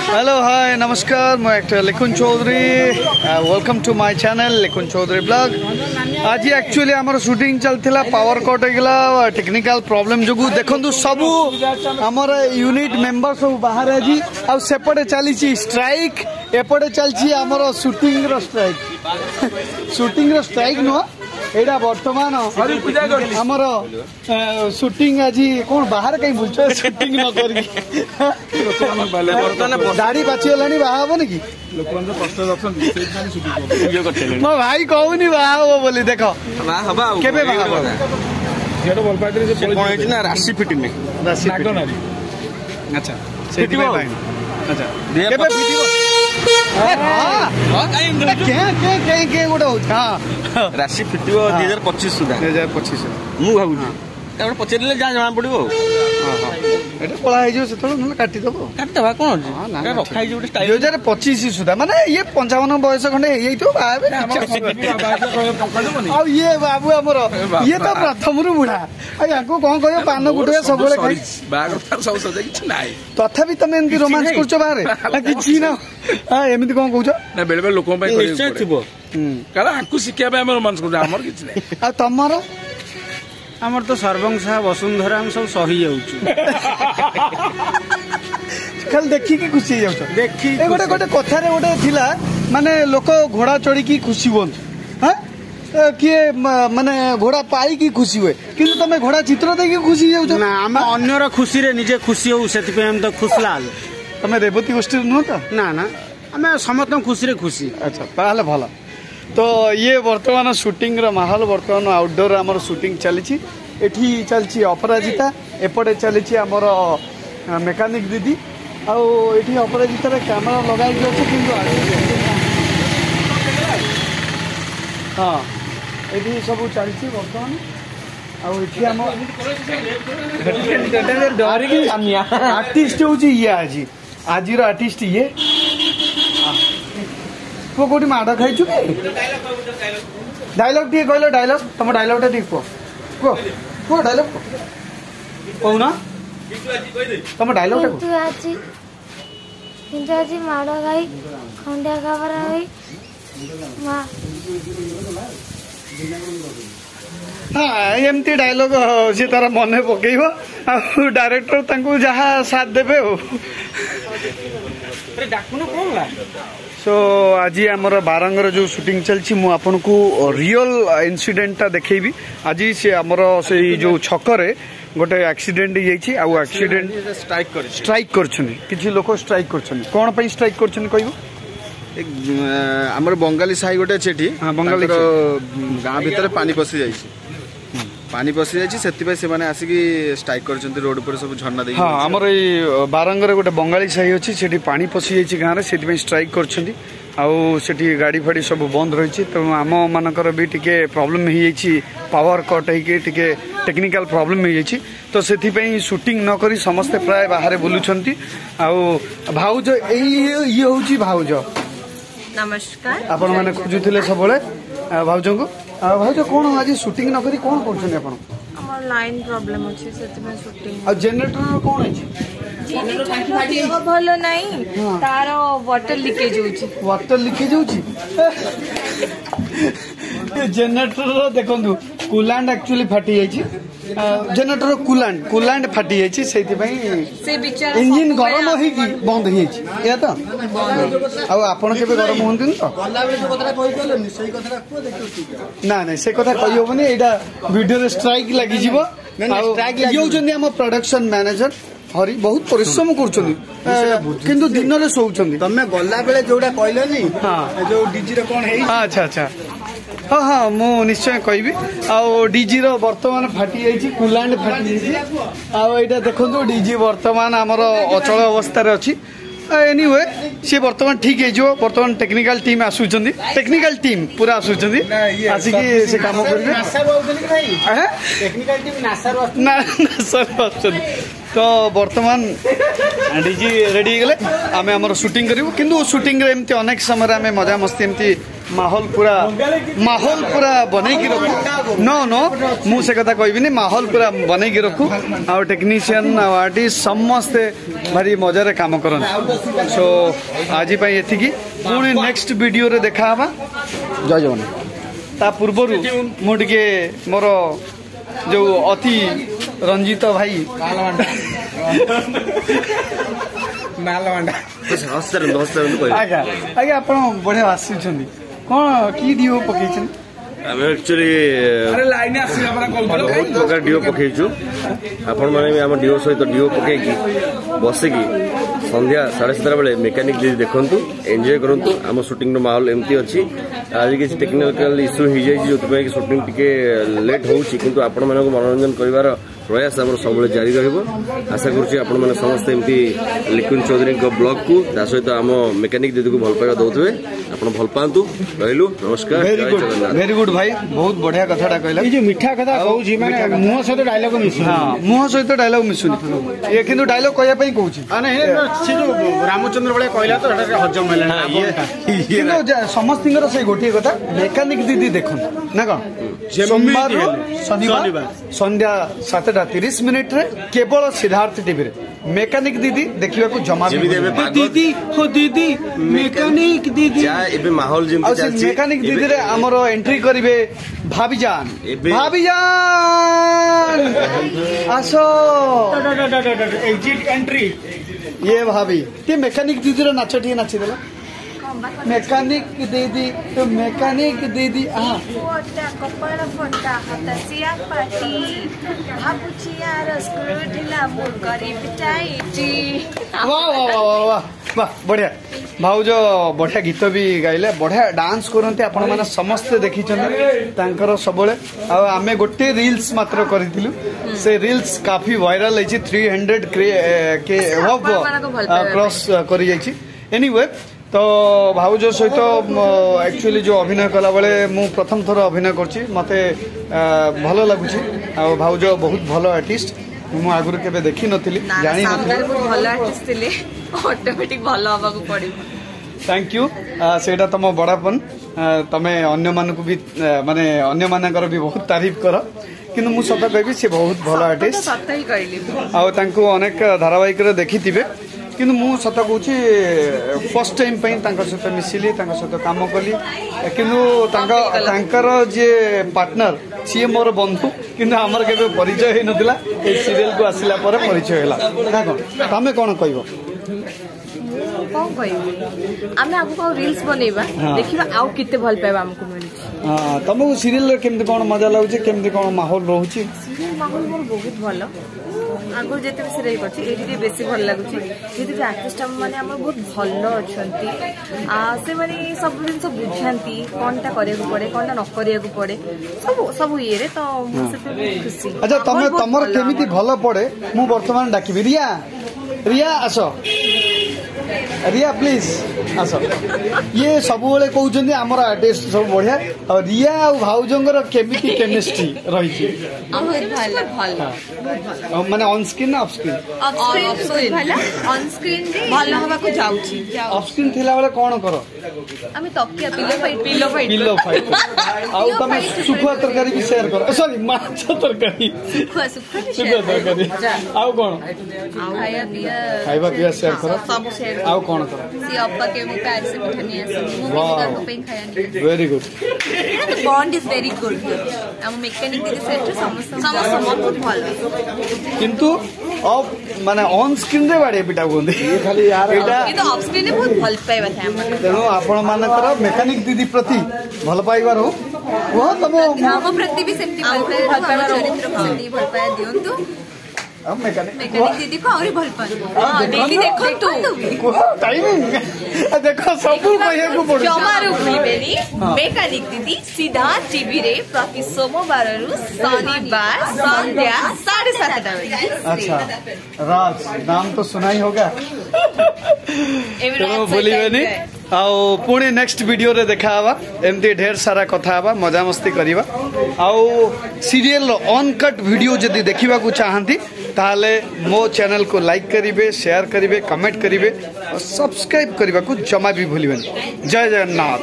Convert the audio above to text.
Hello hi नमस्कार मैं actor Likhun Chaudhary welcome to my channel Likhun Chaudhary blog. आज एक्चुअली आमर शूटिंग चलता पावर कट होगा टेक्निकल प्रॉब्लम जो देखु सबू आमर यूनिट मेंबर सब बाहर आज आसेपटे चली स्ट्राइक एपटे चलती आमर शूटिंग स्ट्राइक नुह एटा बर्तमान आमर शूटिंग आज कौन बाहर कहीं बुझ शूटिंग न कर दाढ़ी पाचिगला बाहा हम कि मो भाई कहूनी बाहा बोली देख केबे बाहा राशि फिटिंग अच्छा राशि फिट 2025 सुधा 2025 मु भाबुची पचारे जहाँ जना पड़ो पड़ा से काटिदेव काटिदेवा कौन रखा 2025 सुधा माने ये 55 बयस खंडे ये बाबू आमर ये तो प्रथम बुढ़ा या कौन कह पान गुटे सब तथापि तुम एमती रोमांस कर बाहर कि ना एमती कौन कह बेले बेले लोक शिक्षा रोमांस कर तुमर आमर तो सर्वंशा वसुंधरा हम सब सही खाली देखिकी खुशी देखी गोटे गोटे कथार गोटे थिला माने लोक घोड़ा चढ़ी की खुशी हूँ किए माने घोड़ा पाई की खुशी हुए किंतु तुम घोड़ा चित्र देखिए खुशी ना आम अन्यर खुशी रे निजे खुशी हो से तो खुशलाल तुम रेवती गोष्ठी नुह तो ना ना आम समस्त खुशी रे खुशी। अच्छा ताहले भल तो ये वर्तमान शूटिंग माहौल वर्तमान आउटडोर आमर शूटिंग चली एठी चलची अपराजिता एपटे चली आमर मेकानिक दीदी आठी अपराजितार कैमेरा लगाई कि हाँ ये सब चलती बर्तमान आर्टिस्ट हूँ ये आज आज आर्टिस्ट ये पुआ कौटी माड़ खाई डायलॉग टे कहल डायलॉग तुम डायलॉग टे कह कह डायलॉग कहना तुम डायलॉग आज माड़ खाई खंडिया खबर हाँ एमती डायलॉग सी तार मन पकड़ डायरेक्टर जहाँ साथ देवे सो आज आमर बारंगर जो शूटिंग चलती मु आपन को रियल इनसीडेंटा देखी आज से आमर से जो छकरे गोटे एक्सीडेंट एक्सीडेंट स्ट्राइक कर लोक स्ट्राइक कौन पर स्ट्राइक कर आमर बंगाली साही गोटे अच्छे बंगाली गाँ भितर पानी पशि जाइए पानी पशि जाइए आसिक स्ट्राइक कर रोड पर सब झरना दे हाँ आमर ये बारंगर गोटे बंगाली साही अच्छी से पानी पशि जाइए गाँव से स्ट्राइक कर गाड़ी फाड़ी सब बंद रही तेणु आम मानकर भी टिके प्रॉब्लम हो पावर कट होके टेक्निकल प्रॉब्लम हो तो से शूटिंग न करी समस्ते प्राय बाहर बुलूंट भाउज ये हूँ भाउज नमस्कार आपण मैंने खोजुले सब भाउज को भाउज कौन आज शूटिंग न करी कौन कर लाइन प्रॉब्लम अच्छे से शूटिंग आ जनरेटर कौन है भल नहीं तार वाटर लीकेज होची जनरेटर देखु कूलांट एक्चुअली फाटी जाइए जनरेटर कूलांट फाटी जाइए से इंजिन गरम हो बंद हो तो आपड़ के गरम हूँ ना ना से कथा कही हेनी यहाँ वीडियो स्ट्राइक लगी आम प्रोडक्शन मैनेजर हरी बहुत परिश्रम कर दिन में शोचुं तमें गला बेले जोड़ा कहलनी जो डीजी कौन है अच्छा अच्छा हाँ हाँ मु निश्चय कहि डीजी बर्तमान फाटी जाइए कूलांट फाटी जाइए देखो डीजी बर्तमान आमर अचल अवस्था अच्छी एनीवे सी बर्तमान ठीक है बर्तमान टेक्निकल टीम आसुचंदी टेक्निकल टीम पूरा आसुचंदी आसिक से काम करेंगे तो बर्तमान डीजी रेडी गले आमे हमर शूटिंग करिवो किंतु शूटिंग रे एमती अनेक समय आमे मजा मस्ती एमती माहौल पूरा बनै की रखू नो नो मु से कथा कहबिनी माहौल पूरा बनै की रखू आ टेक्नीशियन आ आर्टिस्ट समस्ते भारी मजा रे काम करन सो आज पई एथि की पुणी नेक्स्ट वीडियो रे देखा हबा जय जवान ता पूर्वरु मु टिके मोर जो अति रंजित भाई आज्ञा आज्ञा आप बढ़िया आसुंच कौन कि डीओ पकईछन आम एक्चुअली बहुत प्रकार डीओ पकईचु आपण मैंने आम डीओ सहित डीओ पकईकी बसिकी संध्या 7:30 बेले मेकानिक दीदी देखु एंजॉय करूँ आम शूटिंग माहौल एमती अच्छी आज किसी टेक्निकल इश्यू हो जाए जो शूटिंग टिके लेट होची किंतु आपण मानक मनोरंजन करिवार प्रयास आम सब जारी रहिबो आशा करूँ आपण मैंने समस्ते एमती लिकुन चौधरी ब्लॉग को ता सहित आम मेकानिक दीदी को भल पाइबा दउथबे आपण भल पांतु रहिलु नमस्कार वेरी गुड भाई बहुत बढ़िया कथाटा कहला ये जो मीठा कथा कहूची माने मुंह सहित डायलॉग मिसु हां मुंह सहित डायलॉग मिसुनी ये किंतु डायलॉग कहया पई कहूची अने से जो रामचंद्र बळे कहला तो एटा हजम होला ना ये किंतु समस्तिंगर से गोटी कथा मेकानिक दीदी देखन ना कोन सोमवार शनिवार संध्या 7:30 रे केवल सिद्धार्थ टीवी रे मेकानिक दीदी देखिबा को जमा दीदी हो दीदी मेकानिक दीदी एबे माहौल जेमति चलछि मेकानिक दीदी रे हमर एंट्री करिवे भाबीजान आसो एग्जिट एंट्री ये भाभी ते मेकानिक दीदी रे नाच टी नाची देला मेकानिक दीदी तो मेकानिक दीदी कपड़ा फटा हतसिया पाटी भापुचिया रसगुल ढिला मुर करी पिटाईची वाह वाह वाह वाह वाह बढ़िया भाउज बढ़िया गीत भी गाइले बढ़िया डांस करते आपण माने समस्त देखी तांकर सबले आमे गोटे रील्स मात्र करितिलु से रील्स काफी वायरल है 300 के एबव क्रॉस करि जाइछि एनीवे तो भाउज सहित एक्चुअली जो अभिनय कला बेले मु प्रथम थर अभिनय करछि मते भलो लागुछि आ भाउज बहुत भलो आर्टिस्ट मु आगुर केबे देखि नथिली जानि नथिली बहुत भलो आर्टिस्ट थिले ऑटोमेटिक भलो हबा को पड़ी थैंक यू सेटा तम बड़ापन तमे अन्य मान को भी माने अन्य मानकर भी बहुत तारीफ कर किंतु मु सत कहबी से बहुत भलो आर्टिस्ट सत ही कहली आ तांको अनेक धारावाहिक रे देखिथिबे किंतु मु सत कहूँ फर्स्ट टाइम सहित मिसिली सहित काम कली किंतु जे पार्टनर सी मोर बंधु किंतु आमर के परिचय हो नाला सीरियल को आसला परिचय है तमें कौन कह कौन कह आगे रील्स बनैबा देखिबा आउ किते भल पाइबा हमको मिली तुमको सीरियल केमती कौन मजा लगुच केमती कौन माहौल रोचे माहौल मोर बहुत भल आगु जेते भी सीरियल करछि एठी बेसी भल लागुछि जेते भी आर्टिस्ट माने हमर बहुत भल अछंती से माने सब दिन सब बुझांती कोनटा करे को पड़े कोनटा न करे को पड़े सब सब ये रे तो से खुशी अच्छा तमे तमर केमिति भल पड़े मु वर्तमान डाकिबी रिया रिया आसो रिया प्लीज आस ये सब बेले कहते आमर आर्टिस्ट सब बढ़िया और रिया और भाउजंगर केमिति केमिस्ट्री रही माने ऑन स्क्रीन ना ऑफ स्क्रीन ऑन स्क्रीन भल हवा को जाउची ऑफ स्क्रीन थिला बेले कोन करो आमी तकिया पिलो फाइट आउ तमे सुखुआ तरकारी भी शेयर करो सॉरी माछ तरकारी सुखुआ तरकारी आउ कोन खाइबा पिया शेयर करो सब शेयर आउ कोन करो सी अप्पा के मु पैर से मिठनी आसे मु को पे खाया very good bond is very good हम मैकेनिक दीदी सेट समस्त बहुत भल किंतु ऑफ माने ऑन स्क्रीन रे बाडे पिटा गोंदे ये खाली यार एटा ये तो ऑफ स्क्रीन रे बहुत भल पाइबा था हम तेनो आपण मानकर मैकेनिक दीदी प्रति भल पाइबार हो वो तम हम प्रति भी सेमती भल पाइबा चरित्र को सेमती भल पाया दियंतु मैकेनिक दीदी को और भल पाए दीदी देखो तू टाइमिंग देखो सब कहिया को पड़ जमारू भूलबेनी मैकेनिक दीदी सीधा टीवी रे प्रति सोमवार रु शनिवार संध्या 7:30 बजे अच्छा राज नाम तो सुना ही होगा तो बोलिबेनी आउ पुणी नेक्स्ट वीडियो रे देखा हवा एमती ढेर सारा कथा हवा मजा मस्ती करिवा आउ सीरियल अनकट वीडियो जदी देखिबा को चाहंती ताले मो चैनल को लाइक करिवे, शेयर करिवे, कमेंट करिवे और सब्सक्राइब करने को जमा भी भूलिबेन। जय जगन्नाथ।